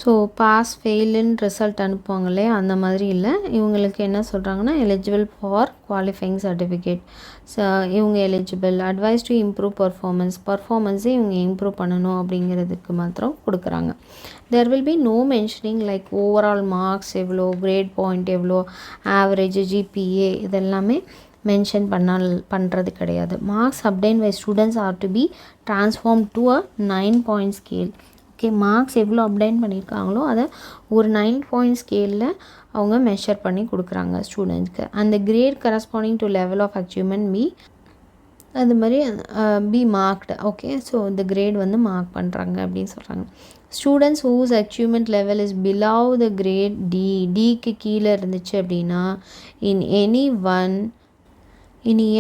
So pass ஃபெயிலுன்னு result அனுப்புவாங்களே அந்த மாதிரி இல்லை. இவங்களுக்கு என்ன சொல்கிறாங்கன்னா எலிஜிபிள் ஃபார் குவாலிஃபைங் சர்டிஃபிகேட், இவங்க எலிஜிபிள், அட்வைஸ் டு இம்ப்ரூவ் பர்ஃபார்மன்ஸே இவங்க இம்ப்ரூவ் பண்ணணும் அப்படிங்கிறதுக்கு மாத்திரம் கொடுக்குறாங்க. There will be no mentioning like overall marks எவ்வளோ, கிரேட் பாயிண்ட் எவ்வளோ, ஆவரேஜ், ஜிபிஏ இதெல்லாமே மென்ஷன் பண்ணுறது கிடையாது. Marks obtained by students are to be transform to a 9-point scale. Okay, marks எவ்வளோ அப்டைன் பண்ணியிருக்காங்களோ அதை ஒரு 9-point ஸ்கேலில் அவங்க மெஷர் பண்ணி கொடுக்குறாங்க ஸ்டூடெண்ட்ஸ்க்கு. அந்த grade corresponding to level of achievement அது மாதிரி பி மார்க்டு. ஓகே, ஸோ இந்த கிரேட் வந்து மார்க் பண்ணுறாங்க அப்படின்னு சொல்கிறாங்க. Students whose achievement level is below the grade டிக்கு கீழே இருந்துச்சு அப்படின்னா in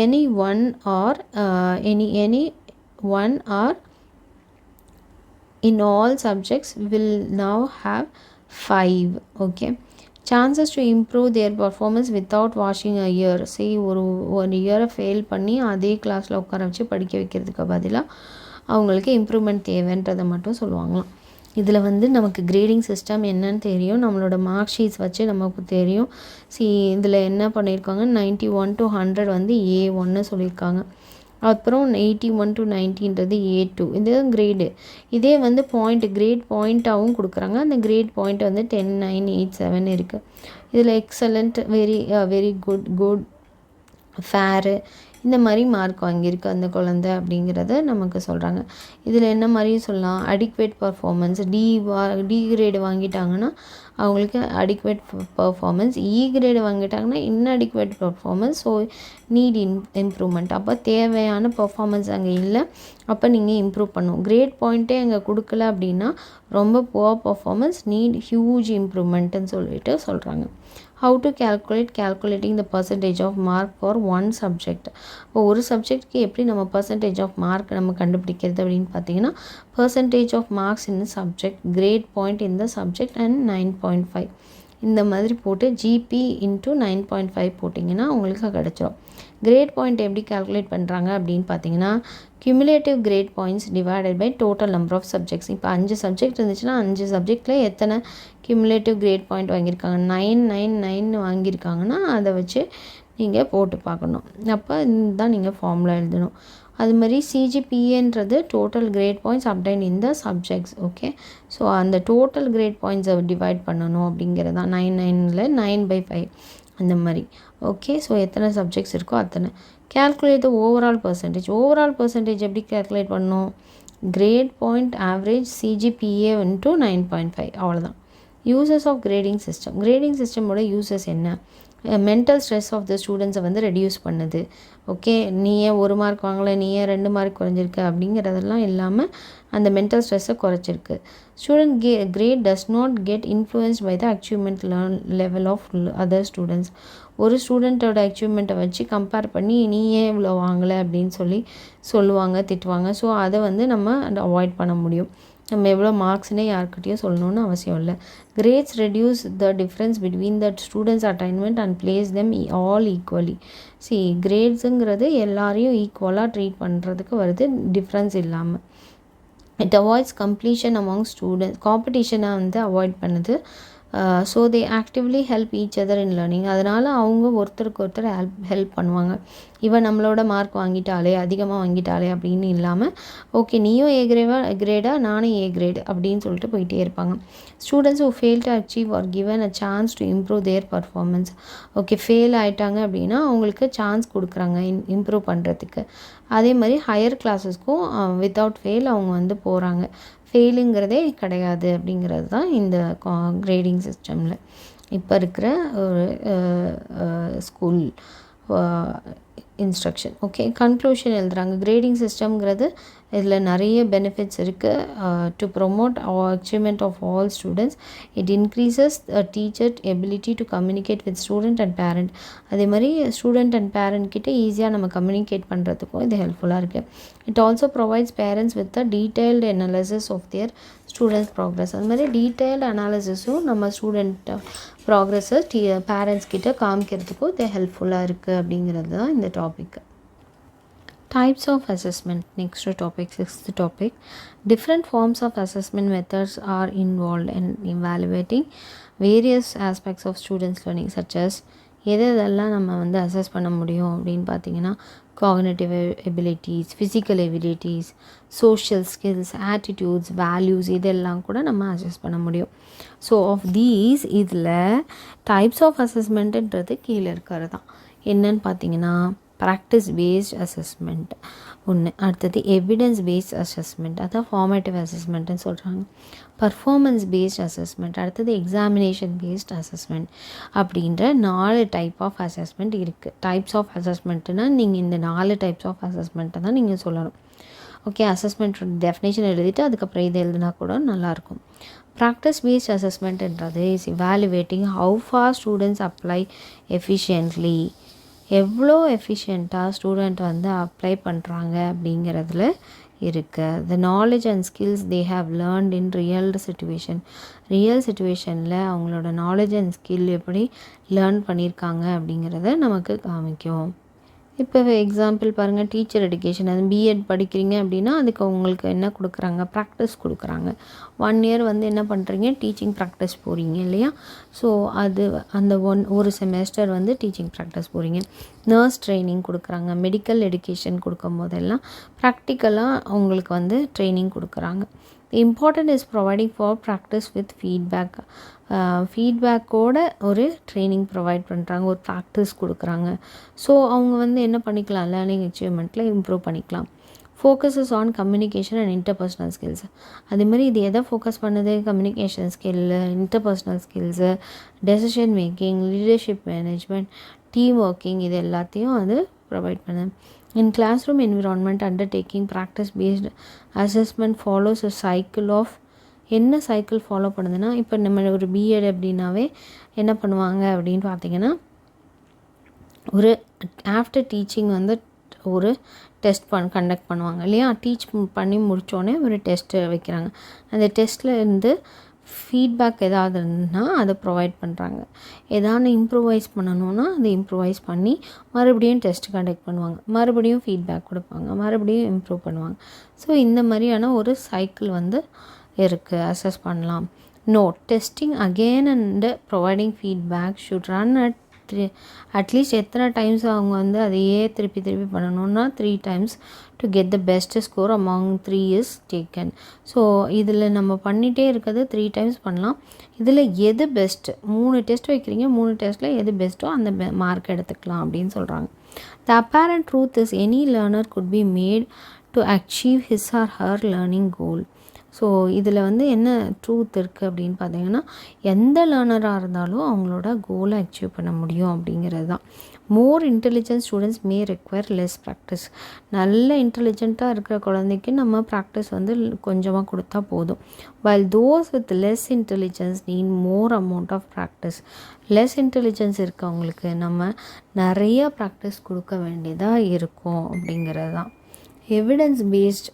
any one or in all subjects will now have 5. Okay, chances to improve their performance without washing a year. See, ஒரு இயரை fail பண்ணி அதே கிளாஸில் உட்கார வச்சு படிக்க வைக்கிறதுக்கு பதிலாக அவங்களுக்கு இம்ப்ரூவ்மெண்ட் தேவைன்றதை மட்டும் சொல்லுவாங்களாம். இதில் வந்து நமக்கு கிரேடிங் சிஸ்டம் என்னன்னு தெரியும், நம்மளோட மார்க் ஷீட்ஸ் வச்சு நமக்கு தெரியும். இதில் என்ன பண்ணியிருக்காங்க, 91 to 100 வந்து A1 சொல்லியிருக்காங்க. அப்புறம் 81 to 90ன்றது A2. இதுதான் கிரேடு. இதே வந்து கிரேட் பாயிண்ட்டாகவும் கொடுக்குறாங்க. அந்த கிரேட் பாயிண்ட் வந்து 10, 9, 8, 7 இருக்குது. இதில் எக்ஸலண்ட், வெரி குட், ஃபேரு இந்த மாதிரி மார்க் வாங்கியிருக்கு அந்த குழந்தை அப்படிங்கிறத நமக்கு சொல்கிறாங்க. இதில் என்ன மாதிரி சொல்லலாம், அடிக்வேட் பர்ஃபார்மன்ஸ், டி கிரேடு வாங்கிட்டாங்கன்னா அவங்களுக்கு அடிக்வேட் பர்ஃபார்மன்ஸ், கிரேடு வாங்கிட்டாங்கன்னா inadequate performance, so need improvement. அப்போ தேவையான பர்ஃபார்மன்ஸ் அங்கே இல்லை, அப்போ நீங்கள் இம்ப்ரூவ் பண்ணணும். கிரேட் பாயிண்ட்டே அங்கே கொடுக்கல அப்படின்னா ரொம்ப புவர் பர்ஃபார்மன்ஸ், நீட் ஹியூஜ் இம்ப்ரூவ்மெண்ட்டுன்னு சொல்லிட்டு சொல்கிறாங்க. How to calculating the percentage of mark for one subject. இப்போ ஒரு சப்ஜெக்ட்க்கு எப்படி நம்ம percentage of mark நம்ம கண்டுபிடிக்கிறது அப்படின்னு பார்த்தீங்கன்னா percentage of marks in the subject, grade point in the subject and 9.5 இந்த மாதிரி போட்டு ஜிபி இன்ட்டு 9.5 போட்டிங்கன்னா உங்களுக்கு கிடச்சிரும். கிரேட் பாயிண்ட் எப்படி கால்குலேட் பண்ணுறாங்க அப்படின்னு பார்த்தீங்கன்னா cumulative grade points divided by total number of subjects. இப்போ 5 சப்ஜெக்ட் இருந்துச்சுன்னா 5 சப்ஜெக்டில் எத்தனை cumulative grade point வாங்கியிருக்காங்க, 999 வாங்கியிருக்காங்கன்னா அதை வச்சு நீங்கள் போட்டு பார்க்கணும். அப்போ இதுதான் நீங்கள் ஃபார்முலா எழுதணும். அது மாதிரி சிஜிபிஏன்றது total grade points obtain in the subjects. Okay, so அந்த டோட்டல் கிரேட் பாயிண்ட்ஸை டிவைட் பண்ணணும் அப்படிங்கிறது தான் 9 9/5 அந்த மாதிரி. ஓகே, ஸோ எத்தனை சப்ஜெக்ட்ஸ் இருக்கோ அத்தனை. கேல்குலேட் த ஓவரால் பர்சன்டேஜ் எப்படி கேல்குலேட் பண்ணணும், grade point average CGPA into 9.5 அவ்வளோதான். யூசஸ் ஆஃப் கிரேடிங் சிஸ்டமோட யூசஸ் என்ன, மென்டல் ஸ்ட்ரெஸ் ஆஃப் த ஸ்டூடெண்ட்ஸை வந்து ரெடியூஸ் பண்ணுது. ஓகே, நீயே 1 மார்க் வாங்கலை, நீயே 2 மார்க் குறைஞ்சிருக்கு அப்படிங்கிறதெல்லாம் இல்லாமல் அந்த மென்டல் ஸ்ட்ரெஸ்ஸை குறைச்சிருக்கு. Student grade does not get influenced by the achievement level of other students. ஒரு ஸ்டூடெண்ட்டோட அச்சீவ்மெண்ட்டை வச்சு கம்பேர் பண்ணி நீயே இவ்வளோ வாங்கலை அப்படின்னு சொல்லுவாங்க, திட்டுவாங்க. ஸோ அதை வந்து நம்ம அவாய்ட் பண்ண முடியும். நம்ம எவ்வளோ மார்க்ஸ்னே யார்கிட்டையும் சொல்லணும்னு அவசியம் இல்லை. Grades reduce the difference between the students attainment and place them all equally. கிரேட்ஸுங்கிறது எல்லாரையும் ஈக்குவலாக ட்ரீட் பண்ணுறதுக்கு வருது, டிஃப்ரென்ஸ் இல்லாமல். It avoids competition among students, காம்படிஷனை வந்து அவாய்ட் பண்ணுது. So they actively help each other in learning. அதனால் அவங்க ஒருத்தருக்கு ஒருத்தர் ஹெல்ப் பண்ணுவாங்க. இவன் நம்மளோட மார்க் வாங்கிட்டாலே, அதிகமாக வாங்கிட்டாலே அப்படின்னு இல்லாமல் ஓகே நீயும் கிரேடா நானும் கிரேடு அப்படின்னு சொல்லிட்டு போயிட்டே இருப்பாங்க. Students who fail to achieve R given a chance to improve there performance. Okay, fail ஆகிட்டாங்க அப்படின்னா அவங்களுக்கு சான்ஸ் கொடுக்குறாங்க இம்ப்ரூவ் பண்ணுறதுக்கு. அதே மாதிரி ஹையர் கிளாஸஸ்க்கும் வித்தவுட் ஃபெயில் அவங்க வந்து போகிறாங்க. ஃபெயிலுங்கிறதே கிடையாது அப்படிங்கிறது தான் இந்த கிரேடிங் சிஸ்டமில் இப்போ இருக்கிற ஒரு ஸ்கூல் இன்ஸ்ட்ரக்ஷன். ஓகே, கன்க்ளூஷன் எழுதுகிறாங்க. கிரேடிங் சிஸ்டம்ங்கிறது இதில் நிறைய பெனிஃபிட்ஸ் இருக்குது. To promote achievement of all students, it increases teacher ability to communicate with student and parent. அதே மாதிரி ஸ்டூடெண்ட் அண்ட் பேரண்ட் கிட்ட ஈஸியாக நம்ம கம்யூனிகேட் பண்ணுறதுக்கும் இது ஹெல்ப்ஃபுல்லாக இருக்குது. It also provides parents with a detailed analysis of their students progress. அது மாதிரி டீட்டெயில்டு அனாலிசிஸும் நம்ம ஸ்டூடெண்ட் ப்ராக்ரஸை பேரண்ட்ஸ் கிட்ட காமிக்கிறதுக்கும் இது ஹெல்ப்ஃபுல்லாக இருக்குது அப்படிங்கிறது தான் இந்த topic. Types of assessment. Next topic, sixth topic. Different forms of assessment methods are involved in evaluating various aspects of students' learning, such as எதெல்லாம் நம்ம வந்து அசஸ் பண்ண முடியும் அப்படின்னு பார்த்தீங்கன்னா cognitive abilities, physical abilities, social skills, attitudes, values, இதெல்லாம் கூட நம்ம அசஸ் பண்ண முடியும். ஸோ ஆஃப் தீஸ் இதில் டைப்ஸ் ஆஃப் அசஸ்மெண்ட்டுன்றது கீழே இருக்கிறது தான். என்னன்னு பார்த்தீங்கன்னா ப்ராக்டிஸ் பேஸ்ட் அசஸ்மெண்ட் ஒன்று, அடுத்தது எவிடன்ஸ் பேஸ்ட் அசஸ்மெண்ட், அதான் ஃபார்மேட்டிவ் அசஸ்மெண்ட்டுன்னு சொல்கிறாங்க. பர்ஃபார்மன்ஸ் பேஸ்ட் அசஸ்மெண்ட், அடுத்தது எக்ஸாமினேஷன் பேஸ்ட் அசஸ்மெண்ட் அப்படின்ற 4 டைப் ஆஃப் அசஸ்மெண்ட் இருக்குது. டைப்ஸ் ஆஃப் அசஸ்மெண்ட்டுனா நீங்கள் இந்த 4 டைப்ஸ் ஆஃப் அசஸ்மெண்ட்டை தான் நீங்கள் சொல்லணும். ஓகே, அசஸ்மெண்ட் டெஃபினேஷன் எழுதிட்டு அதுக்கப்புறம் இது எழுதினா கூட நல்லாயிருக்கும். ப்ராக்டிஸ் பேஸ்ட் அசஸ்மெண்ட்ன்றது is evaluating how far students apply efficiently, எவ்வளோ எஃபிஷியண்ட்டாக ஸ்டூடெண்ட் வந்து அப்ளை பண்ணுறாங்க அப்படிங்கிறதுல இருக்குது. The knowledge and skills they have learned in real சுச்சுவேஷனில் அவங்களோட நாலேஜ் அண்ட் ஸ்கில் எப்படி லேர்ன் பண்ணியிருக்காங்க அப்படிங்கிறத நமக்கு காமிக்கும். இப்போ எக்ஸாம்பிள் பாருங்கள், டீச்சர் எடுக்கேஷன், அது B.Ed படிக்கிறீங்க அப்படின்னா அதுக்கு உங்களுக்கு என்ன கொடுக்குறாங்க, ப்ராக்டிஸ் கொடுக்குறாங்க. 1 இயர் வந்து என்ன பண்ணுறீங்க, டீச்சிங் ப்ராக்டிஸ் போகிறீங்க இல்லையா. ஸோ அது அந்த ஒரு செமஸ்டர் வந்து டீச்சிங் ப்ராக்டிஸ் போகிறீங்க. நர்ஸ் ட்ரைனிங் கொடுக்குறாங்க. மெடிக்கல் எடுக்கேஷன் கொடுக்கும் போதெல்லாம் ப்ராக்டிக்கலாக அவங்களுக்கு வந்து ட்ரைனிங் கொடுக்குறாங்க. Important is providing for practice with ஃபீட்பேக்கோட ஒரு ட்ரைனிங் ப்ரொவைட் பண்ணுறாங்க, ஒரு ப்ராக்டிஸ் கொடுக்குறாங்க. ஸோ அவங்க வந்து என்ன பண்ணிக்கலாம், லேர்னிங் அச்சீவ்மெண்ட்டில் இம்ப்ரூவ் பண்ணிக்கலாம். Focuses on communication and interpersonal skills. அதேமாதிரி இது எதை ஃபோக்கஸ் பண்ணுது, communication skill, interpersonal skills, decision making, leadership management, team working, இது எல்லாத்தையும் அது ப்ரொவைட் பண்ணுது. In classroom environment, undertaking practice-based assessment follows a cycle of என்ன சைக்கிள் ஃபாலோ பண்ணுதுன்னா, இப்போ நம்ம ஒரு B.Ed அப்படின்னாவே என்ன பண்ணுவாங்க அப்படின்னு பார்த்தீங்கன்னா, ஒரு ஆஃப்டர் டீச்சிங் வந்து ஒரு டெஸ்ட் கண்டக்ட் பண்ணுவாங்க இல்லையா. டீச் பண்ணி முடித்தோடனே ஒரு டெஸ்ட்டு வைக்கிறாங்க. அந்த டெஸ்ட்டில் இருந்து ஃபீட்பேக் ஏதாவது இருந்துன்னா அதை ப்ரொவைட் பண்ணுறாங்க. ஏதாவது இம்ப்ரூவைஸ் பண்ணணுன்னா அதை இம்ப்ரூவைஸ் பண்ணி மறுபடியும் டெஸ்ட் கண்டக்ட் பண்ணுவாங்க, மறுபடியும் ஃபீட்பேக் கொடுப்பாங்க, மறுபடியும் இம்ப்ரூவ் பண்ணுவாங்க. ஸோ இந்த மாதிரியான ஒரு சைக்கிள் வந்து இருக்குது, அசஸ் பண்ணலாம். Note, testing again and providing feedback should run at least எத்தனை டைம்ஸ் அவங்க வந்து அதையே திருப்பி பண்ணணுன்னா 3 times to get the best score among 3 is taken. So இதில் நம்ம பண்ணிகிட்டே இருக்கிறது 3 times பண்ணலாம். இதில் எது பெஸ்ட்டு, 3 டெஸ்ட் வைக்கிறீங்க, 3 டெஸ்ட்டில் எது பெஸ்ட்டோ அந்த மார்க் எடுத்துக்கலாம் அப்படின்னு சொல்கிறாங்க. The apparent truth is any learner could be made to achieve his or her learning goal. So இதில் வந்து என்ன ட்ரூத் இருக்குது அப்படின்னு பார்த்தீங்கன்னா, எந்த லேர்னராக இருந்தாலும் அவங்களோட கோலை அச்சீவ் பண்ண முடியும் அப்படிங்கிறது தான். மோர் இன்டெலிஜென்ட் ஸ்டூடெண்ட்ஸ் மே ரெக்வயர் லெஸ் ப்ராக்டிஸ். நல்ல இன்டெலிஜென்ட்டாக இருக்கிற குழந்தைக்கு நம்ம ப்ராக்டிஸ் வந்து கொஞ்சமாக கொடுத்தா போதும். While those with less intelligence need more amount of practice. Less intelligence இருக்கவங்களுக்கு நம்ம நிறைய ப்ராக்டிஸ் கொடுக்க வேண்டியதாக இருக்கும் அப்படிங்கிறது தான். எவிடன்ஸ் பேஸ்ட்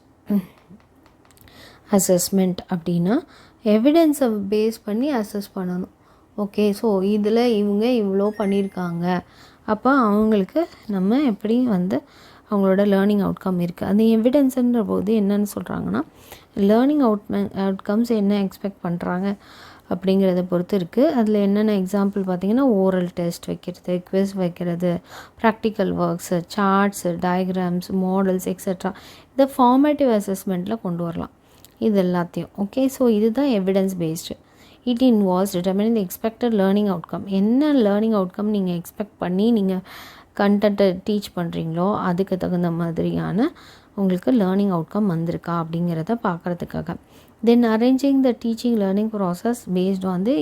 அசஸ்மெண்ட் அப்படின்னா எவிடன்ஸை பேஸ் பண்ணி அசஸ் பண்ணணும். ஓகே, ஸோ இதில் இவங்க இவ்வளோ பண்ணியிருக்காங்க, அப்போ அவங்களுக்கு நம்ம எப்படி வந்து அவங்களோட லேர்னிங் அவுட்கம் இருக்குது. அந்த எவிடன்ஸுன்ற போது என்னென்னு சொல்கிறாங்கன்னா, லேர்னிங் அவுட்கம்ஸ் என்ன எக்ஸ்பெக்ட் பண்ணுறாங்க அப்படிங்கிறத பொறுத்து இருக்குது. அதில் என்னென்ன எக்ஸாம்பிள் பார்த்திங்கன்னா, ஓரல் டெஸ்ட் வைக்கிறது, குவிஸ் வைக்கிறது, practical works, shorts, diagrams, models extra. இதை ஃபார்மேட்டிவ் அசஸ்மெண்ட்டில் கொண்டு வரலாம் இது எல்லாத்தையும். ஓகே, ஸோ இதுதான் evidence based. It involves determining the expected learning outcome. என்ன லேர்னிங் அவுட்கம் நீங்கள் எக்ஸ்பெக்ட் பண்ணி நீங்கள் கண்டென்ட்டை டீச் பண்ணுறீங்களோ அதுக்கு தகுந்த மாதிரியான உங்களுக்கு லேர்னிங் அவுட்கம் வந்திருக்கா அப்படிங்கிறத பார்க்குறதுக்காக. Then arranging the teaching learning process based on the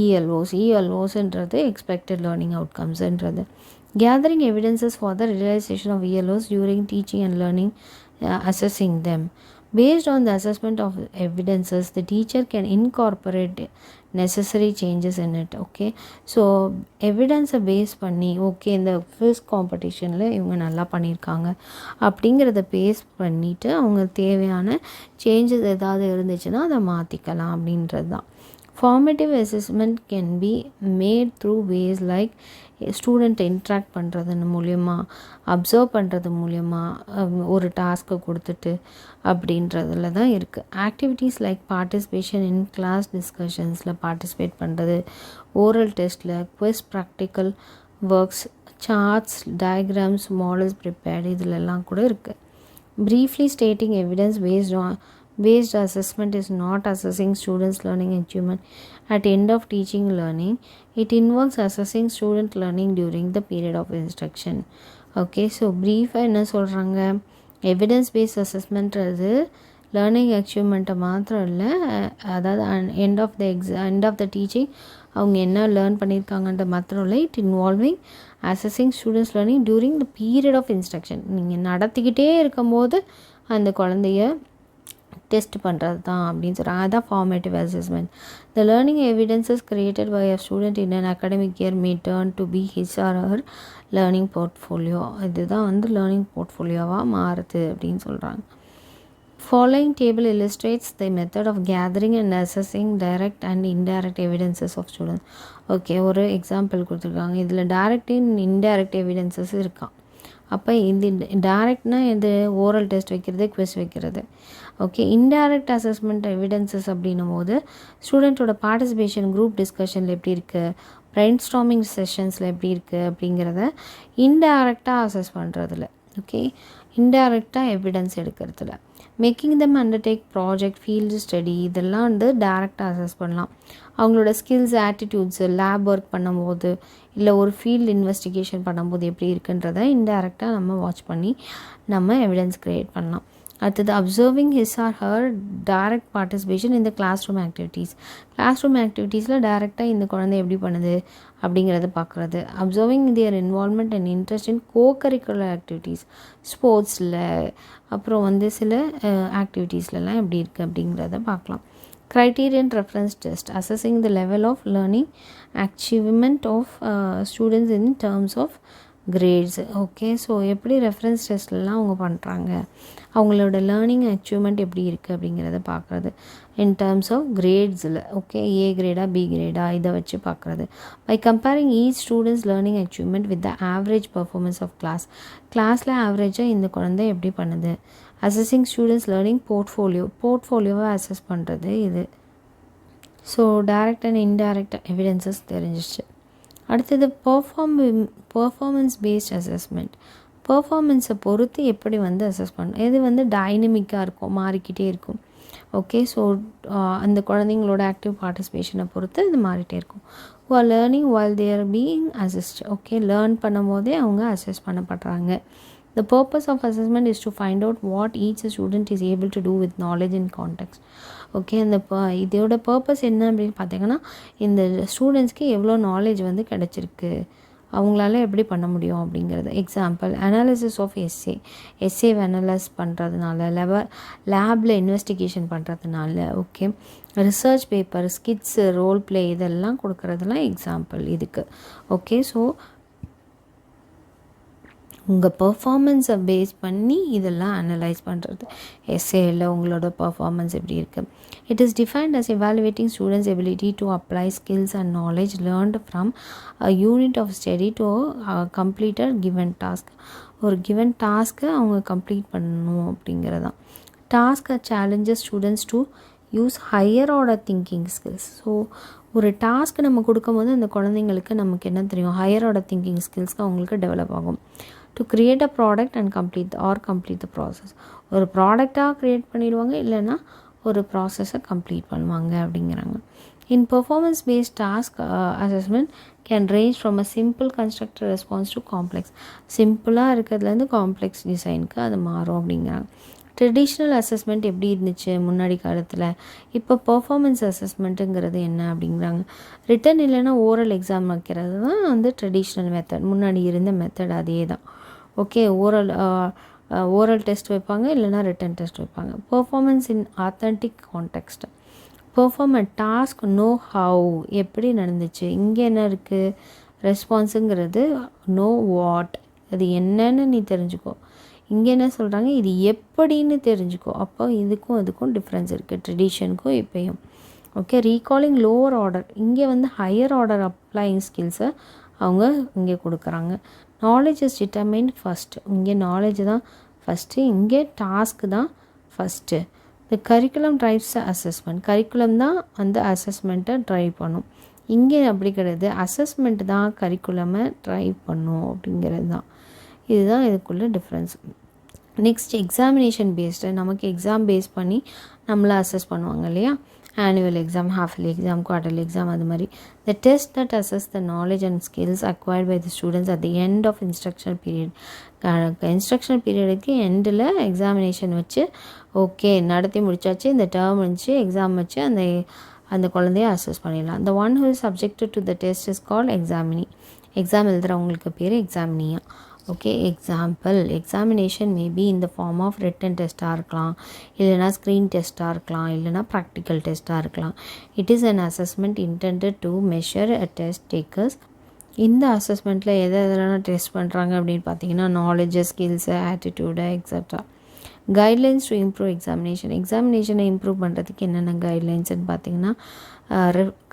ELOsன்றது எக்ஸ்பெக்டட் லேர்னிங் அவுட்கம்ஸ்ன்றது. Gathering evidences for the realisation of ELOs during teaching and learning, assessing them. Based on the assessment of evidences, the teacher can incorporate necessary changes in it. Okay, so evidence base பண்ணி okay இந்த quiz காம்படிஷனில் இவங்க நல்லா பண்ணியிருக்காங்க அப்படிங்கிறத base பண்ணிவிட்டு அவங்க தேவையான சேஞ்சஸ் ஏதாவது இருந்துச்சுன்னா அதை மாற்றிக்கலாம் அப்படின்றது தான். Formative assessment can be made through ways like ஸ்டூடெண்ட்டை இன்ட்ராக்ட் பண்ணுறது மூலயமா, அப்சர்வ் பண்ணுறது மூலயமா, ஒரு டாஸ்க்கை கொடுத்துட்டு அப்படின்றதுல தான் இருக்குது. Activities like participation in class டிஸ்கஷன்ஸில் பார்ட்டிசிபேட் பண்ணுறது, ஓரல் டெஸ்ட்டில், quiz, practical works, charts, diagrams, models prepared இதிலெல்லாம் கூட இருக்குது. Briefly stating based assessment is not assessing students' learning achievement at end of teaching learning. It involves assessing student learning during the period of instruction. Okay, so brief என்ன சொல்கிறாங்க, evidence based அசஸ்மெண்ட்றது learning அச்சீவ்மெண்ட்டை மாத்திரம் இல்லை, அதாவது end of the teaching அவங்க என்ன learn பண்ணியிருக்காங்கன்ற மாத்திரம் இல்லை, it involving assessing students learning during the period of instruction. நீங்கள் நடத்திக்கிட்டே இருக்கும்போது அந்த குழந்தைய டெஸ்ட் பண்ணுறது தான் அப்படின்னு சொல்கிறாங்க. அதுதான் formative assessment. The learning evidences created by a student in an academic year may turn to be his or her learning portfolio. இதுதான் வந்து லேர்னிங் போர்ட்ஃபோலியோவாக மாறுது அப்படின்னு சொல்கிறாங்க. Following table illustrates the method of gathering and assessing direct and indirect evidences of students. Okay, ஒரு example கொடுத்துருக்காங்க. இதில் direct and indirect evidences இருக்கான். அப்போ இந்த டைரக்ட்னா இது ஓரல் டெஸ்ட் வைக்கிறது, குவிஸ் வைக்கிறது. ஓகே, இன்டைரக்ட் அசஸ்மெண்ட் எவிடன்சஸ் அப்படின்னும் போது ஸ்டூடெண்ட்டோட பார்ட்டிசிபேஷன் குரூப் டிஸ்கஷனில் எப்படி இருக்குது, பிரைன் ஸ்டார்மிங் செஷன்ஸில் எப்படி இருக்குது அப்படிங்கிறத இன்டைரக்டாக அசஸ் பண்ணுறதுல. ஓகே, இன்டைரக்டாக எவிடன்ஸ் எடுக்கிறதுல. Making them undertake project, field study இதெல்லாம் வந்து டைரெக்டாக அசஸ் பண்ணலாம். அவங்களோட ஸ்கில்ஸ், ஆட்டிடியூட்ஸு, லேப் ஒர்க் பண்ணும்போது இல்லை ஒரு ஃபீல்டு இன்வெஸ்டிகேஷன் பண்ணும்போது எப்படி இருக்குன்றதை இன்டைரக்டாக நம்ம வாட்ச் பண்ணி நம்ம எவிடன்ஸ் க்ரியேட் பண்ணலாம். அடுத்தது observing his or her direct participation இந்த class room activities. Class room ஆக்டிவிட்டீஸில் டைரெக்டாக இந்த குழந்தை எப்படி பண்ணுது அப்படிங்கிறத பார்க்குறது. Observing their involvement and interest in cocurricular activities, ஸ்போர்ட்ஸில், அப்புறம் வந்து சில ஆக்டிவிட்டீஸ்லலாம் எப்படி இருக்குது அப்படிங்கிறத பார்க்கலாம். Criterion reference test, assessing the level of learning achievement of students in terms of grades. Okay, so எப்படி ரெஃபரன்ஸ் டெஸ்ட்லாம் அவங்க பண்ணுறாங்க, அவங்களோட லேர்னிங் அச்சீவ்மெண்ட் எப்படி இருக்குது அப்படிங்கிறத பார்க்குறது இன் டேர்ம்ஸ் ஆஃப் கிரேட்ஸில். ஓகே, ஏ கிரேடா பி கிரேடா இதை வச்சு பார்க்குறது. By comparing each students learning achievement with the average performance of கிளாஸில் ஆவரேஜாக இந்த குழந்தை எப்படி பண்ணுது. அசஸிங் ஸ்டூடெண்ட்ஸ் லேர்னிங் போர்ட்ஃபோலியோவை அசஸ் பண்ணுறது இது. So direct and indirect evidences தெரிஞ்சிச்சு. அடுத்தது பர்ஃபார்மன்ஸ் பேஸ்ட் அசஸ்மெண்ட். பர்ஃபார்மன்ஸை பொறுத்து எப்படி வந்து அசஸ் பண்ணணும். இது வந்து டைனமிக்காக இருக்கும், மாறிக்கிட்டே இருக்கும். ஓகே, ஸோ அந்த குழந்தைங்களோட ஆக்டிவ் பார்ட்டிசிபேஷனை பொறுத்து இது மாறிட்டே இருக்கும். who are learning while they are being assessed. Okay, learn பண்ணும் போதே அவங்க assess பண்ணப்படுறாங்க. The purpose of assessment is to find out what each student is able to do with knowledge and context. Okay, அந்த இதோட purpose என்ன அப்படின்னு பார்த்தீங்கன்னா, இந்த ஸ்டூடெண்ட்ஸ்க்கு எவ்வளோ நாலேஜ் வந்து கிடச்சிருக்கு, அவங்களால எப்படி பண்ண முடியும் அப்படிங்கிறது. Example, analysis of SA analyse பண்ணுறதுனால, லேபில் இன்வெஸ்டிகேஷன் பண்ணுறதுனால, okay, research paper, skits, role play இதெல்லாம் கொடுக்குறதுலாம் எக்ஸாம்பிள் இதுக்கு. ஓகே, ஸோ உங்கள் பர்ஃபார்மன்ஸை பேஸ் பண்ணி இதெல்லாம் அனலைஸ் பண்ணுறது. எஸ்ஏயில் உங்களோட பர்ஃபார்மன்ஸ் எப்படி இருக்குது. It is defined as evaluating students ability to apply skills and knowledge learned from a unit of study to completed given task. ஒரு கிவன் டாஸ்க்கை அவங்க கம்ப்ளீட் பண்ணணும் அப்படிங்கிறதான். டாஸ்க்கை challenges students to use higher order thinking skills. So ஒரு task நம்ம கொடுக்கும்போது அந்த குழந்தைங்களுக்கு நமக்கு என்ன தெரியும், ஹையர் ஆர்டர் திங்கிங் ஸ்கில்ஸ்க்கு அவங்களுக்கு டெவலப் ஆகும். To create a product and complete the process. ஒரு ப்ராடக்டாக க்ரியேட் பண்ணிடுவாங்க, இல்லைன்னா ஒரு ப்ராசஸை கம்ப்ளீட் பண்ணுவாங்க அப்படிங்கிறாங்க. In performance based task assessment can range from a simple constructor response to complex. சிம்பிளாக இருக்கிறதுலேருந்து காம்ப்ளெக்ஸ் டிசைனுக்கு அது மாறும் அப்படிங்கிறாங்க. ட்ரெடிஷ்னல் அசஸ்மெண்ட் எப்படி இருந்துச்சு முன்னாடி காலத்தில், இப்போ பர்ஃபார்மன்ஸ் அசஸ்மெண்ட்டுங்கிறது என்ன அப்படிங்கிறாங்க. ரிட்டன் இல்லைன்னா ஓரல் எக்ஸாம் வைக்கிறது தான் வந்து ட்ரெடிஷ்னல் மெத்தட், முன்னாடி இருந்த மெத்தட் அதே தான். ஓகே, ஓரல் டெஸ்ட் வைப்பாங்க, இல்லைனா ரிட்டன் டெஸ்ட் வைப்பாங்க. Performance in authentic context, perform a task, know how எப்படி நடந்துச்சு. இங்கே என்ன இருக்குது, ரெஸ்பான்ஸுங்கிறது நோ வாட், அது என்னன்னு நீ தெரிஞ்சுக்கோ. இங்கே என்ன சொல்கிறாங்க, இது எப்படின்னு தெரிஞ்சுக்கோ. அப்போ இதுக்கும் அதுக்கும் டிஃப்ரென்ஸ் இருக்குது, ட்ரெடிஷனுக்கும் இப்போயும். ஓகே, ரீகாலிங் லோவர் ஆர்டர், இங்கே வந்து ஹையர் ஆர்டர் அப்ளைங் ஸ்கில்ஸை அவங்க இங்கே கொடுக்குறாங்க. Knowledge is determined first. இங்கே நாலேஜ் தான் ஃபஸ்ட்டு, இங்கே டாஸ்க்கு தான் ஃபஸ்ட்டு. இந்த கரிக்குலம் ட்ரைவ்ஸ் அசஸ்மெண்ட். கரிக்குலம் தான் அந்த அசஸ்மெண்ட்டை ட்ரைவ் பண்ணும். இங்கே அப்படி கிடையாது, அசஸ்மெண்ட் தான் கரிக்குலமை ட்ரைவ் பண்ணும் அப்படிங்கிறது தான். இதுதான் இதுக்குள்ள டிஃப்ரென்ஸ். Next examination based. நமக்கு எக்ஸாம் பேஸ் பண்ணி நம்மளை அசஸ் பண்ணுவாங்க இல்லையா, annual exam, halfly exam, quarterly exam, அது மாதிரி. The test that assess the knowledge and skills acquired by the students at the end of instructional period. Instructional பீரியடுக்கு எண்டில் examination வச்சு ஓகே நடத்தி முடிச்சாச்சு, இந்த டேர்ம் வச்சு எக்ஸாம் வச்சு அந்த குழந்தைய அசஸ் பண்ணிடலாம். the one who is subjected to the test is called examinee. Exam எழுதுகிறவங்களுக்கு பேர் எக்ஸாமினியா. ஓகே, எக்ஸாம்பிள், எக்ஸாமினேஷன் மேபி இந்த ஃபார்ம் ஆஃப் ரிட்டன் டெஸ்ட்டாக இருக்கலாம், இல்லைனா ஸ்க்ரீன் டெஸ்ட்டாக இருக்கலாம், இல்லைனா ப்ராக்டிக்கல் டெஸ்ட்டாக இருக்கலாம். It is an assessment intended to measure a test takers. இந்த அசஸ்மெண்ட்டில் எதெல்லாம் டெஸ்ட் பண்ணுறாங்க அப்படின்னு பார்த்தீங்கன்னா knowledge, skills, attitude, extra. Guidelines to improve examination. எக்ஸாமினேஷனை இம்ப்ரூவ் பண்ணுறதுக்கு என்னென்ன கைட்லைன்ஸ்ன்னு பார்த்தீங்கன்னா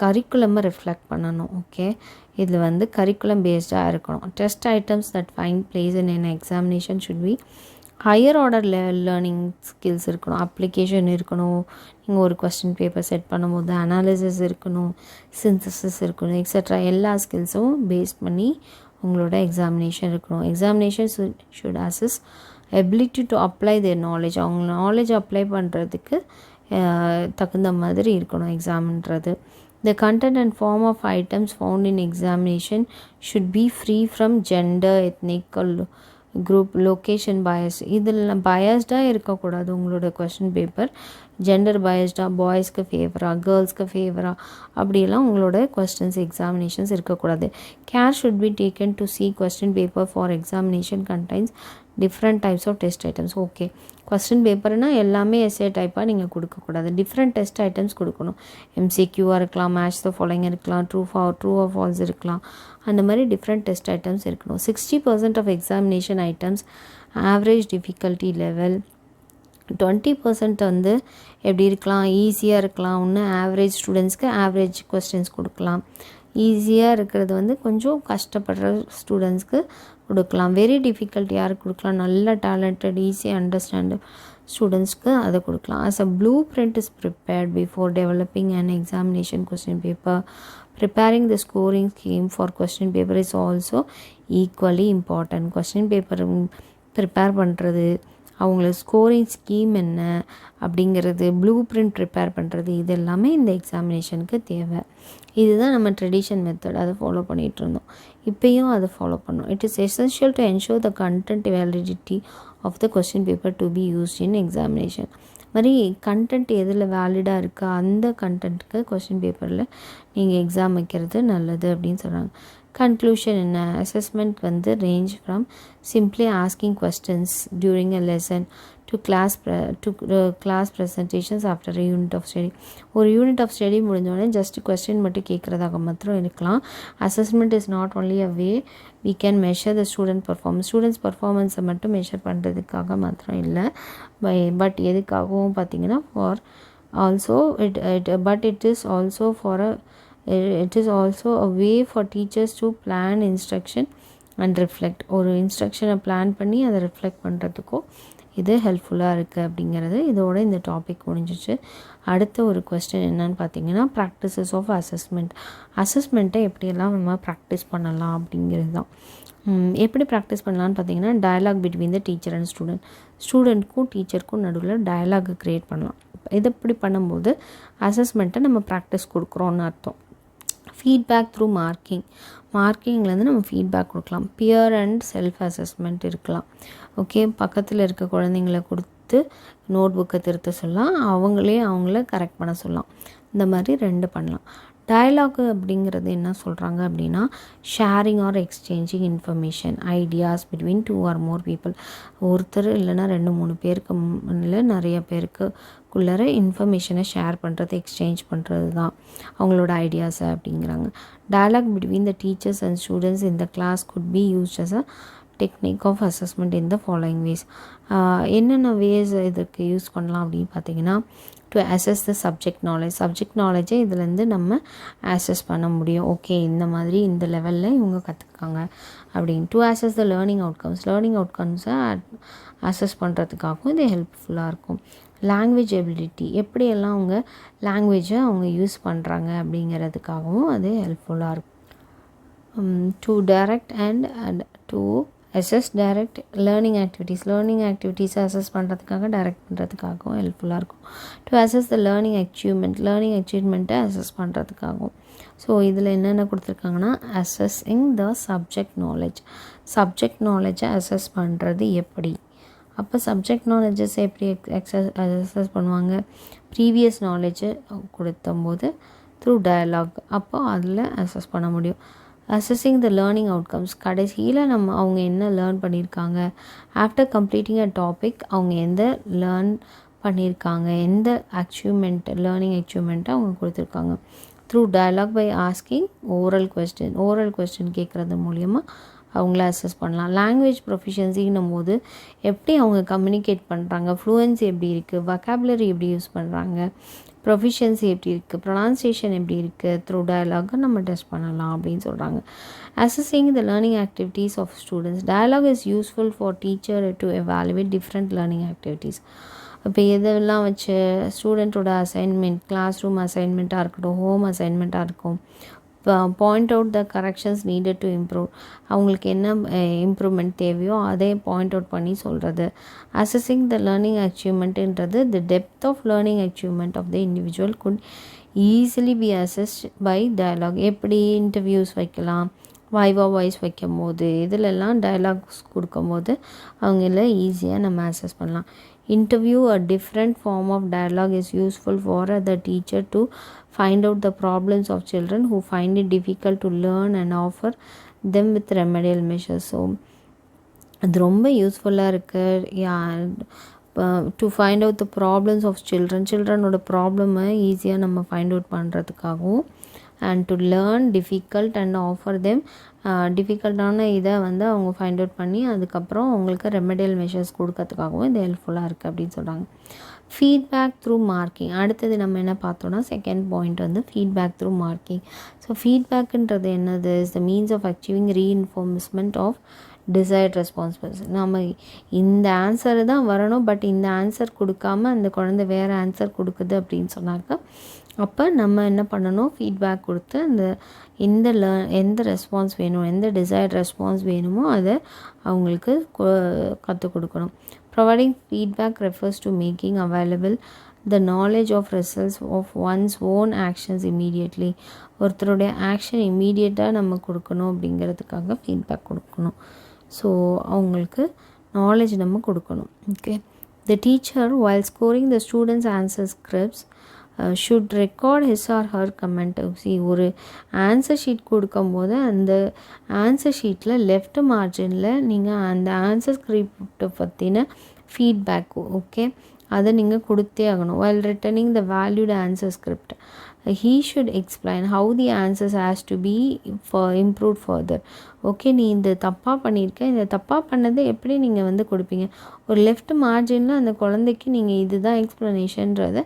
கரிக்குலமை ரிஃப்ளெக்ட் பண்ணணும். ஓகே, இதில் கரிக்குலம் பேஸ்டாக இருக்கணும். Test items that find place in an examination should be higher order learning skills இருக்கணும், அப்ளிகேஷன் இருக்கணும், நீங்கள் ஒரு கொஸ்டின் பேப்பர் செட் பண்ணும்போது அனாலிசிஸ் இருக்கணும், சிந்தசிஸ் இருக்கணும், எக்ஸட்ரா. எல்லா ஸ்கில்ஸும் பேஸ் பண்ணி உங்களோட எக்ஸாமினேஷன் இருக்கணும். Examination should assess ability to apply their knowledge. அவங்க நாலேஜ் அப்ளை பண்ணுறதுக்கு தகுந்த மாதிரி இருக்கணும் எக்ஸாம்ன்றது. The content and form of items found in examination should be free from gender, ethnic, group, location bias. இதில் பயஸ்டாக இருக்கக்கூடாது உங்களோட கொஸ்டின் பேப்பர். ஜெண்டர் பயஸ்டாக, பாய்ஸ்க்கு ஃபேவராக, கேர்ள்ஸ்க்கு ஃபேவராக அப்படியெல்லாம் உங்களோட கொஸ்டின்ஸ் எக்ஸாமினேஷன்ஸ் இருக்கக்கூடாது. Care should be taken to see question paper for examination contains different types of test items. Okay, question பேப்பர்னால் எல்லாமே எஸ்ஏ டைப்பாக நீங்கள் கொடுக்கக்கூடாது, டிஃப்ரெண்ட் டெஸ்ட் ஐட்டம்ஸ் கொடுக்கணும். எம்சிக்யூவாக இருக்கலாம், மேட்ச் த ஃபாலோயிங் இருக்கலாம், ட்ரூ ஆர் ஃபால்ஸ் இருக்கலாம், அந்த மாதிரி டிஃப்ரெண்ட் டெஸ்ட் ஐட்டம்ஸ் இருக்கணும். 60% of examination items average difficulty level. 20% எப்படி இருக்கலாம், ஈஸியாக இருக்கலாம். ஒன்று ஆவரேஜ் ஸ்டூடெண்ட்ஸ்க்கு ஆவரேஜ் கொஸ்டின்ஸ் கொடுக்கலாம். ஈஸியாக இருக்கிறது கொஞ்சம் கஷ்டப்படுற ஸ்டூடெண்ட்ஸ்க்கு கொடுக்கலாம். வெரி டிஃபிகல்ட் யாருக்கு கொடுக்கலாம், நல்ல டேலண்டட் ஈஸியாக அண்டர்ஸ்டாண்ட் ஸ்டூடெண்ட்ஸ்க்கு அதை கொடுக்கலாம். as a blueprint is prepared before developing an examination question paper, preparing the scoring scheme for question paper is also equally important. question paper prepare பண்ணுறது, அவங்களுக்கு ஸ்கோரிங் ஸ்கீம் என்ன அப்படிங்கிறது, ப்ளூ பிரிண்ட் ப்ரிப்பேர் பண்ணுறது, இது எல்லாமே இந்த எக்ஸாமினேஷனுக்கு தேவை. இதுதான் நம்ம ட்ரெடிஷன் மெத்தட், அதை ஃபாலோ பண்ணிகிட்டு இருந்தோம். இப்போயும் அதை ஃபாலோ பண்ணோம். It is essential to ensure the content validity of the question paper to be used in examination. மாதிரி கண்டென்ட் எதில் வேலிடாக இருக்கா அந்த கண்டென்ட்டுக்கு கொஸ்டின் பேப்பரில் நீங்கள் எக்ஸாம் வைக்கிறது நல்லது அப்படின்னு சொல்கிறாங்க. கன்க்ளூஷன் என்ன, assessment range from simply asking questions during a lesson to class presentations after a unit of study. ஒரு யூனிட் ஆஃப் ஸ்டடி முடிஞ்சோடனே ஜஸ்ட் கொஸ்டின் மட்டும் கேட்குறதாக மாத்திரம் இருக்கலாம். Assessment is not only a way we can measure the student performance. Students பர்ஃபார்மன்ஸை மட்டும் measure பண்ணுறதுக்காக மாத்திரம் இல்லை, பட் எதுக்காகவும் பார்த்தீங்கன்னா for also it is also a way for teachers to plan instruction and reflect. ஒரு இன்ஸ்ட்ரக்ஷனை பிளான் பண்ணி அதை ரிஃப்ளெக்ட் பண்ணுறதுக்கும் இது ஹெல்ப்ஃபுல்லாக இருக்குது அப்படிங்கிறது. இதோட இந்த டாபிக் முடிஞ்சிச்சு. அடுத்த ஒரு கொஸ்டின் என்னன்னு பார்த்தீங்கன்னா ப்ராக்டிசஸ் ஆஃப் அசஸ்மெண்ட்டை எப்படியெல்லாம் நம்ம ப்ராக்டிஸ் பண்ணலாம் அப்படிங்கிறது தான். எப்படி ப்ராக்டிஸ் பண்ணலான்னு பார்த்தீங்கன்னா dialogue between the teacher and ஸ்டூடெண்ட்க்கும் டீச்சருக்கும் நடுவில் டயலாக் க்ரியேட் பண்ணலாம். இது இப்படி பண்ணும்போது அசஸ்மெண்ட்டை நம்ம ப்ராக்டிஸ் கொடுக்குறோன்னு அர்த்தம். ஃபீட்பேக் த்ரூ மார்க்கிங்லேருந்து நம்ம ஃபீட்பேக் கொடுக்கலாம். பியர் அண்ட் செல்ஃப் அசஸ்மெண்ட் இருக்கலாம். ஓகே, பக்கத்தில் இருக்க குழந்தைங்களை கொடுத்து நோட் புக்கை திருத்த சொல்லலாம், அவங்கள கரெக்ட் பண்ண சொல்லலாம். இந்த மாதிரி 2 பண்ணலாம். டயலாகு அப்படிங்கிறது என்ன சொல்கிறாங்க அப்படின்னா sharing or exchanging information ideas between 2 or more people. ஒருத்தர் இல்லைன்னா 2-3 பேருக்கு இல்லை நிறைய பேருக்குள்ளார இன்ஃபர்மேஷனை ஷேர் பண்ணுறது, எக்ஸ்சேஞ்ச் பண்ணுறது தான் அவங்களோட ஐடியாஸை அப்படிங்கிறாங்க. Dialogue between the teachers and students in the class could be used as a technique of assessment in the following ways. என்னென்ன வேஸ் இதுக்கு யூஸ் பண்ணலாம் அப்படின்னு பார்த்தீங்கன்னா டு அசஸ் த சப்ஜெக்ட் நாலேஜை இதுலேருந்து நம்ம அசஸ் பண்ண முடியும். ஓகே, இந்த மாதிரி இந்த லெவலில் இவங்க கற்றுக்காங்க அப்படின்னு. டு அசஸ் த லேர்னிங் அவுட்கம்ஸை அசஸ் பண்ணுறதுக்காகவும் இது ஹெல்ப்ஃபுல்லாக இருக்கும். லாங்குவேஜ் எபிலிட்டி, எப்படியெல்லாம் அவங்க லாங்குவேஜை அவங்க யூஸ் பண்ணுறாங்க அப்படிங்கிறதுக்காகவும் அது ஹெல்ப்ஃபுல்லாக இருக்கும். To direct and to assess direct learning ஆக்டிவிட்டீஸை அசஸ் பண்ணுறதுக்காக டைரக்ட் பண்ணுறதுக்காகவும் ஹெல்ப்ஃபுல்லாக இருக்கும். டு அசஸ் த லேர்னிங் அச்சீவ்மெண்ட்டை அசஸ் பண்ணுறதுக்காகவும். ஸோ இதில் என்னென்ன கொடுத்துருக்காங்கன்னா, அசஸிங் த சப்ஜெக்ட் நாலேஜை அசஸ் பண்ணுறது எப்படி. அப்போ சப்ஜெக்ட் நாலேஜஸ் எப்படி அசஸ் பண்ணுவாங்க, ப்ரீவியஸ் நாலேஜை கொடுத்தம்போது த்ரூ டயலாக், அப்போ அதில் அசஸ் பண்ண முடியும். அசஸிங் த லேர்னிங் அவுட்கம்ஸ், கடைசியில் அவங்க என்ன லேர்ன் பண்ணியிருக்காங்க. ஆஃப்டர் கம்ப்ளீட்டிங் அ டாபிக் அவங்க எந்த லேர்ன் பண்ணியிருக்காங்க, எந்த லேர்னிங் அச்சீவ்மெண்ட்டை அவங்க கொடுத்துருக்காங்க. Through dialogue by asking oral question கேட்குறது மூலிமா அவங்கள அசஸ் பண்ணலாம். லாங்குவேஜ் ப்ரொஃபிஷியன்சின்னும் போது எப்படி அவங்க கம்யூனிகேட் பண்ணுறாங்க, ஃப்ளூயன்சி எப்படி இருக்குது, வொக்காபுலரி எப்படி யூஸ் பண்ணுறாங்க, ப்ரொஃபிஷியன்சி எப்படி இருக்குது, ப்ரொனன்சியேஷன் எப்படி இருக்குது, த்ரூ டயலாகை நம்ம டெஸ்ட் பண்ணலாம் அப்படின்னு சொல்கிறாங்க. Assessing the learning activities of students, dialogue is useful for teacher to evaluate different learning activities. இப்போ இதெல்லாம் வச்சு ஸ்டூடெண்ட்டோட அசைன்மெண்ட், கிளாஸ் ரூம் அசைன்மெண்ட்டாக இருக்கட்டும், ஹோம் அசைன்மெண்ட்டாக இருக்கும், point out the corrections needed to improve, அவங்களுக்கு என்ன இம்ப்ரூவ்மெண்ட் தேவையோ அதை பாயிண்ட் அவுட் பண்ணி சொல்கிறது. அசஸிங் த லேர்னிங் அச்சீவ்மெண்ட்டுன்றது the depth of learning achievement of the individual could easily be assessed by dialogue. எப்படி இன்டர்வியூஸ் வைக்கலாம், வைவா வாய்ஸ் வைக்கும் போது, இதிலெல்லாம் டயலாக்ஸ் கொடுக்கும்போது அவங்கள ஈஸியாக நம்ம அசஸ் பண்ணலாம். Interview, a different form of dialogue, is useful for the teacher to find out the problems of children who find it difficult to learn and offer them with remedial measures. So அது ரொம்ப யூஸ்ஃபுல்லாக இருக்குது. To find out the problems of சில்ட்ரனோட ப்ராப்ளமை ஈஸியாக நம்ம find out பண்ணுறதுக்காகவும், and to learn difficult and offer them, டிஃபிகல்ட்டான இதை அவங்க ஃபைண்ட் அவுட் பண்ணி அதுக்கப்புறம் அவங்களுக்கு ரெமெடியல் மெஷர்ஸ் கொடுக்கறதுக்காகவும் இது ஹெல்ப்ஃபுல்லாக இருக்குது அப்படின்னு சொல்கிறாங்க. ஃபீட்பேக் த்ரூ மார்க்கிங், அடுத்தது நம்ம என்ன பார்த்தோன்னா second point feedback through marking. So ஃபீட்பேக்குன்றது என்னது, is the means of achieving reinforcement of desired responsibles. நம்ம இந்த ஆன்சரு தான் வரணும், பட் இந்த ஆன்சர் கொடுக்காம அந்த குழந்தை வேறு ஆன்சர் கொடுக்குது அப்படின்னு சொன்னாக்க, அப்போ நம்ம என்ன பண்ணணும், ஃபீட்பேக் கொடுத்து எந்த ரெஸ்பான்ஸ் வேணும், எந்த டிசைர்ட் ரெஸ்பான்ஸ் வேணுமோ அதை அவங்களுக்கு கற்றுக் கொடுக்கணும். Providing feedback refers to making available the knowledge of results of one's own actions immediately. ஒருத்தருடைய ஆக்ஷன் இம்மீடியட்டாக நம்ம கொடுக்கணும் அப்படிங்கிறதுக்காக ஃபீட்பேக் கொடுக்கணும். ஸோ அவங்களுக்கு நாலேஜ் நம்ம கொடுக்கணும். Okay, the teacher while scoring the students answer scripts should record his or her comment. ஒரு ஆன்சர் ஷீட் கொடுக்கும்போது அந்த ஆன்சர் ஷீட்டில் லெஃப்ட் மார்ஜினில் நீங்கள் அந்த ஆன்சர் ஸ்கிரிப்டை பற்றின ஃபீட்பேக், ஓகே, அதை நீங்கள் கொடுத்தே ஆகணும். while returning the valued answer script, he should explain how the answers has to be improved further. Okay, நீ இந்த தப்பாக பண்ணியிருக்க, இந்த தப்பாக பண்ணதை எப்படி நீங்கள் கொடுப்பீங்க. ஒரு லெஃப்ட் மார்ஜினில் அந்த குழந்தைக்கு நீங்கள் இதுதான் எக்ஸ்ப்ளனேஷன்றதை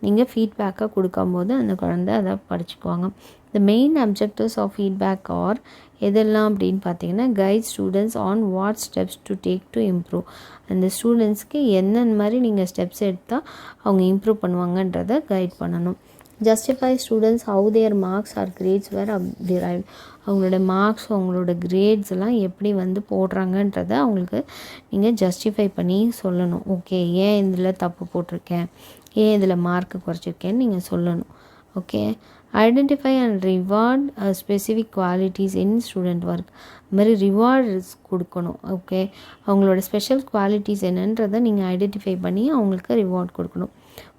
நீங்கள் ஃபீட்பேக்காக கொடுக்கும்போது அந்த குழந்தை அதை படிச்சுக்குவாங்க. The main objectives of feedback are எதெல்லாம் அப்படின்னு பார்த்தீங்கன்னா, guide students on what steps to take to improve. அந்த ஸ்டூடெண்ட்ஸ்க்கு என்னென்ன மாதிரி நீங்கள் ஸ்டெப்ஸ் எடுத்தால் அவங்க இம்ப்ரூவ் பண்ணுவாங்கன்றதை கைட் பண்ணணும். Justify students how their marks or grades were derive. அவங்களோட மார்க்ஸ், அவங்களோட கிரேட்ஸ் எல்லாம் எப்படி போடுறாங்கன்றதை அவங்களுக்கு நீங்கள் ஜஸ்டிஃபை பண்ணி சொல்லணும். ஓகே, ஏன் இதில் தப்பு போட்டிருக்கேன், ஏன் இதில் மார்க்கு குறைச்சிருக்கேன்னு நீங்கள் சொல்லணும். Okay, identify and reward specific qualities in student work. அது மாதிரி ரிவார்ட்ஸ் கொடுக்கணும். ஓகே, அவங்களோட ஸ்பெஷல் குவாலிட்டிஸ் என்னன்றதை நீங்கள் ஐடென்டிஃபை பண்ணி அவங்களுக்கு ரிவார்ட் கொடுக்கணும்.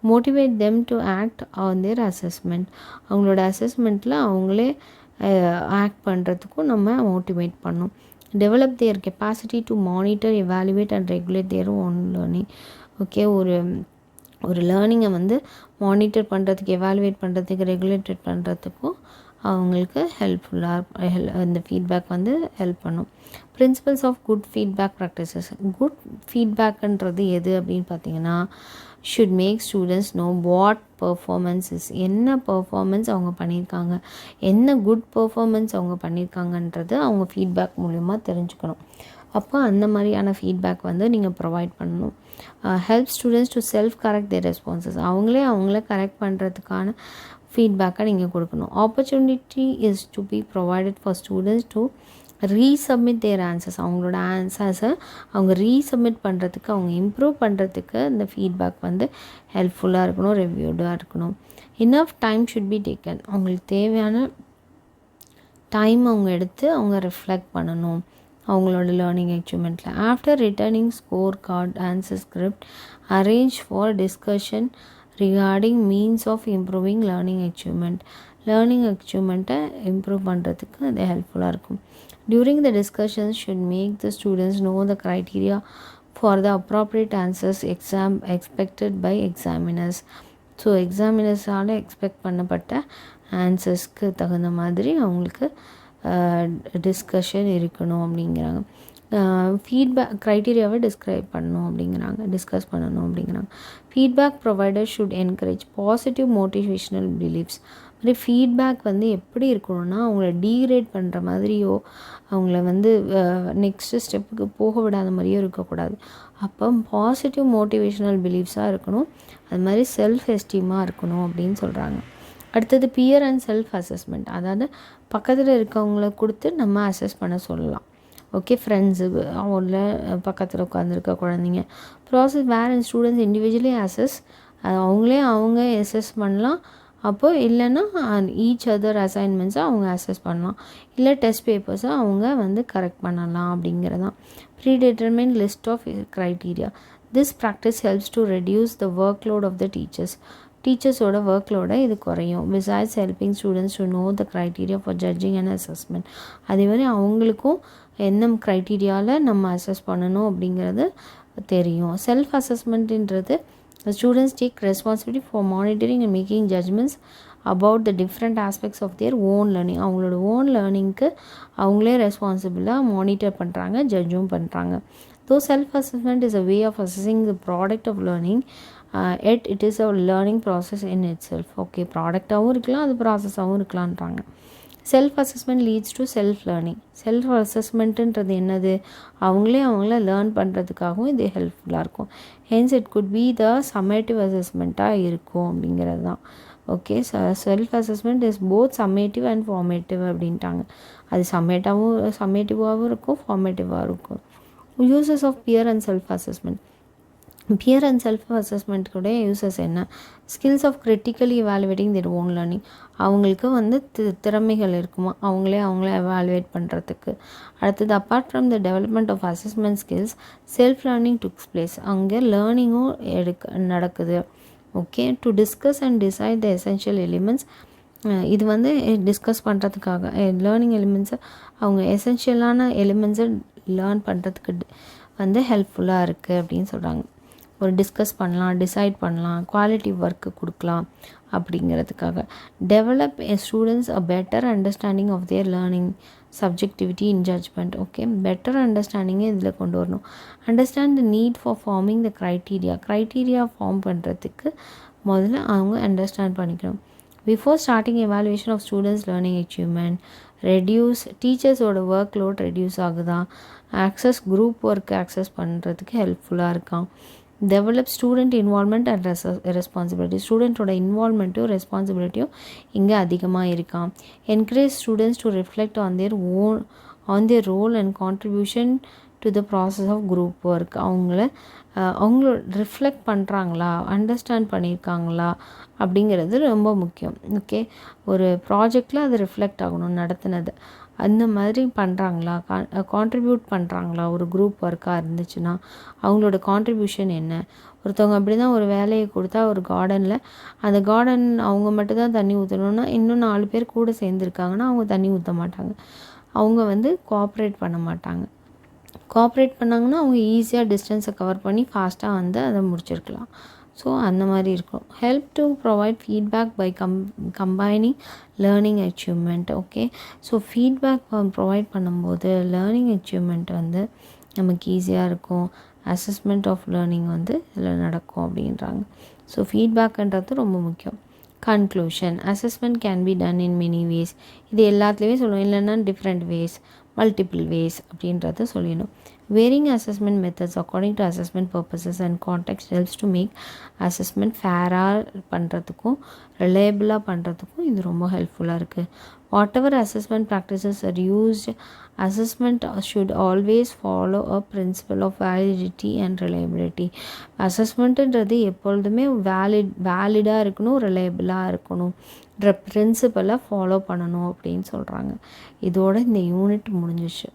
Motivate them to act on their assessment. அவங்களோட அசஸ்மெண்ட்டில் அவங்களே ஆக்ட் பண்ணுறதுக்கும் நம்ம மோட்டிவேட் பண்ணணும். Develop their capacity to monitor, evaluate and regulate their own learning. Okay, ஒரு லேர்னிங்கை மானிட்டர் பண்ணுறதுக்கு, எவாலுவேட் பண்ணுறதுக்கு, ரெகுலேட்டட் பண்ணுறதுக்கும் அவங்களுக்கு ஹெல்ப்ஃபுல்லாக இந்த ஃபீட்பேக் ஹெல்ப் பண்ணும். Principles of good feedback practices. Good ஃபீட்பேக்குன்றது எது அப்படின்னு பார்த்தீங்கன்னா, should make students know what performance is. என்ன பர்ஃபார்மன்ஸ் அவங்க பண்ணியிருக்காங்க, என்ன குட் பர்ஃபார்மன்ஸ் அவங்க பண்ணியிருக்காங்கன்றது அவங்க ஃபீட்பேக் மூலிமா தெரிஞ்சுக்கணும். அப்போ அந்த மாதிரியான ஃபீட்பேக் வந்து நீங்கள் ப்ரொவைட் பண்ணணும். Help students to self correct their responses. அவங்கள கரெக்ட் பண்ணுறதுக்கான ஃபீட்பேக்கை நீங்கள் கொடுக்கணும். Opportunity is to be provided for students to resubmit their answers. அவங்களோட ஆன்சர்ஸை அவங்க ரீசப்மிட் பண்ணுறதுக்கு, அவங்க இம்ப்ரூவ் பண்ணுறதுக்கு இந்த ஃபீட்பேக் வந்து ஹெல்ப்ஃபுல்லாக இருக்கணும், ரிவ்யூடாக இருக்கணும். Enough time should be taken. அவங்களுக்கு தேவையான டைம் அவங்க எடுத்து அவங்க ரிஃப்ளெக்ட் பண்ணணும் அவங்களோட லேர்னிங் அச்சீவ்மெண்ட்டில். After returning score card, answer script, arrange for discussion regarding means of improving learning அச்சீவ்மெண்ட்டை இம்ப்ரூவ் பண்ணுறதுக்கு அது ஹெல்ப்ஃபுல்லாக இருக்கும். During the discussions should make the students know the criteria for the appropriate answers expected by examiners. So எக்ஸாமினர்ஸால் expect பண்ணப்பட்ட ஆன்சர்ஸ்க்கு தகுந்த மாதிரி அவங்களுக்கு டிஸ்கஷன் இருக்கணும் அப்படிங்கிறாங்க. ஃபீட்பேக் க்ரைட்டீரியாவை டிஸ்கிஸ் பண்ணணும் அப்படிங்கிறாங்க. Feedback provider should encourage positive motivational beliefs. மாதிரி ஃபீட்பேக் வந்து எப்படி இருக்கணும்னா அவங்கள டீக்ரேட் பண்ணுற மாதிரியோ அவங்கள வந்து நெக்ஸ்ட்டு ஸ்டெப்புக்கு போக விடாத மாதிரியோ இருக்கக்கூடாது. அப்போ பாசிட்டிவ் மோட்டிவேஷ்னல் பிலீஃப்ஸாக இருக்கணும், அது மாதிரி செல்ஃப் எஸ்டீமாக இருக்கணும் அப்படின்னு சொல்கிறாங்க. அடுத்தது பியர் அண்ட் செல்ஃப் அசஸ்மெண்ட். அதாவது பக்கத்தில் இருக்கவங்கள கொடுத்து நம்ம அசஸ் பண்ண சொல்லலாம். ஓகே, ஃப்ரெண்ட்ஸு அவங்கள பக்கத்தில் உட்காந்துருக்க குழந்தைங்க. Process where and students individually assess. அவங்க அசஸ் பண்ணலாம். அப்போது இல்லைன்னா ஈச் அதர் அசைன்மெண்ட்ஸை அவங்க அசஸ் பண்ணலாம், இல்லை டெஸ்ட் பேப்பர்ஸை அவங்க வந்து கரெக்ட் பண்ணலாம் அப்படிங்கிறதான். Predetermined list of criteria. This practice helps to reduce the work load of the டீச்சர்ஸோட ஒர்க் லோடை இது குறையும். Besides helping students to know the criteria for judging and assessment. அதே மாதிரி அவங்களுக்கும் என்ன க்ரைட்டீரியாவில் நம்ம அசஸ் பண்ணணும் அப்படிங்கிறது தெரியும். செல்ஃப் அசஸ்மெண்ட்டுன்றது students take responsibility for monitoring and making judgments about the different aspects of their own learning. அவங்களோட ஓன் லேர்னிங்க்கு அவங்களே ரெஸ்பான்சிபிளாக மானிட்டர் பண்ணுறாங்க, ஜட்ஜும் பண்ணுறாங்க. Though self-assessment is a way of assessing the product of learning, yet it is a learning process in itself. ஓகே, ப்ராடக்டாகவும் இருக்கலாம், அது ப்ராசஸாகவும் இருக்கலான்றாங்க. Self assessment leads to self learning. Self அசஸ்மெண்ட்டுன்றது என்னது, அவங்கள லேர்ன் பண்ணுறதுக்காகவும் இது ஹெல்ப்ஃபுல்லாக இருக்கும். Hence it could be the summative அசஸ்மெண்ட்டாக இருக்கும் அப்படிங்கிறது தான். Okay, self assessment is both summative and formative அப்படின்ட்டாங்க. அது சம்மேட்டிவாகவும் இருக்கும், ஃபார்மேட்டிவாகவும் இருக்கும். Uses of peer and self assessment. Peer and self அசஸ்மெண்ட்டுடைய யூசஸ் என்ன? Skills of critically evaluating their own learning. அவங்களுக்கு வந்து திறமைகள் இருக்குமா அவங்கள எவாலுவேட் பண்ணுறதுக்கு. அடுத்தது, apart from the development of assessment skills, self learning takes place. அங்கே லேர்னிங்கும் நடக்குது. Okay, to discuss and decide the essential elements. இது வந்து டிஸ்கஸ் பண்ணுறதுக்காக லேர்னிங் எலிமெண்ட்ஸை அவங்க எசென்ஷியலான எலிமெண்ட்ஸை லேர்ன் பண்ணுறதுக்கு வந்து ஹெல்ப்ஃபுல்லாக இருக்குது அப்படின்னு சொல்கிறாங்க. ஒரு டிஸ்கஸ் பண்ணலாம், டிசைட் பண்ணலாம், குவாலிட்டி ஒர்க்கு கொடுக்கலாம் அப்படிங்கிறதுக்காக. Develop students a better understanding of their learning, subjectivity in judgment. Okay, better அண்டர்ஸ்டாண்டிங்கே இதில் கொண்டு வரணும். Understand the need for forming the criteria form பண்ணுறதுக்கு முதல்ல அவங்க அண்டர்ஸ்டாண்ட் பண்ணிக்கணும். Before starting evaluation of students learning achievement, டீச்சர்ஸோட ஒர்க் லோட் ரெடியூஸ் ஆகுதா, குரூப் ஒர்க்கு ஆக்சஸ் பண்ணுறதுக்கு ஹெல்ப்ஃபுல்லாக இருக்கான். Develop student involvement and responsibility. ஸ்டூடெண்ட்டோட இன்வால்மெண்ட்டும் ரெஸ்பான்சிபிலிட்டியும் இங்கே அதிகமாக இருக்கான். Encourage students to reflect on their role and contribution to the process of group work. அவங்கள ரிஃப்ளெக்ட் பண்ணுறாங்களா, அண்டர்ஸ்டாண்ட் பண்ணியிருக்காங்களா அப்படிங்கிறது ரொம்ப முக்கியம். ஓகே, ஒரு ப்ராஜெக்டில் அது ரிஃப்ளெக்ட் ஆகணும் நடத்துனது. அந்த மாதிரி பண்ணுறாங்களா, கான்ட்ரிபியூட் பண்ணுறாங்களா. ஒரு குரூப் ஒர்க்காக இருந்துச்சுன்னா அவங்களோட கான்ட்ரிபியூஷன் என்ன. ஒருத்தவங்க அப்படி தான் ஒரு வேலையை கொடுத்தா ஒரு கார்டனில், அந்த கார்டன் அவங்க மட்டும்தான் தண்ணி ஊற்றணுன்னா இன்னும் 4 பேர் கூட சேர்ந்துருக்காங்கன்னா அவங்க தண்ணி ஊற்ற மாட்டாங்க. அவங்க வந்து கோஆப்ரேட் பண்ண மாட்டாங்க. கோஆப்ரேட் பண்ணாங்கன்னா அவங்க ஈஸியாக டிஸ்டன்ஸை கவர் பண்ணி ஃபாஸ்ட்டாக வந்து அதை முடிச்சிருக்கலாம். ஸோ அந்த மாதிரி இருக்கும். Help to provide feedback by combining learning achievement. Okay, so feedback provide பண்ணும்போது லேர்னிங் அச்சீவ்மெண்ட் வந்து நமக்கு ஈஸியாக இருக்கும். அசஸ்மெண்ட் ஆஃப் லேர்னிங் வந்து இதில் நடக்கும் அப்படின்றாங்க. ஸோ ஃபீட்பேக்குன்றது ரொம்ப முக்கியம். Conclusion, assessment can be done in many ways. இது எல்லாத்துலேயுமே சொல்லுவோம், இல்லைன்னா டிஃப்ரெண்ட் வேஸ், மல்டிபிள் வேஸ் அப்படின்றத சொல்லிடணும். Varying assessment methods according to assessment purposes and context helps to make assessment ஃபேராக பண்ணுறதுக்கும் ரிலையபிளாக பண்ணுறதுக்கும் இது ரொம்ப ஹெல்ப்ஃபுல்லாக இருக்குது. Whatever assessment practices are used, assessment should always follow a principle of validity and reliability. அசஸ்மெண்ட்டுன்றது எப்பொழுதுமே வேலிடாக இருக்கணும், ரிலையபிளாக இருக்கணும், பிரின்சிபலை ஃபாலோ பண்ணணும் அப்படின்னு சொல்கிறாங்க. இதோட இந்த யூனிட் முடிஞ்சிச்சு.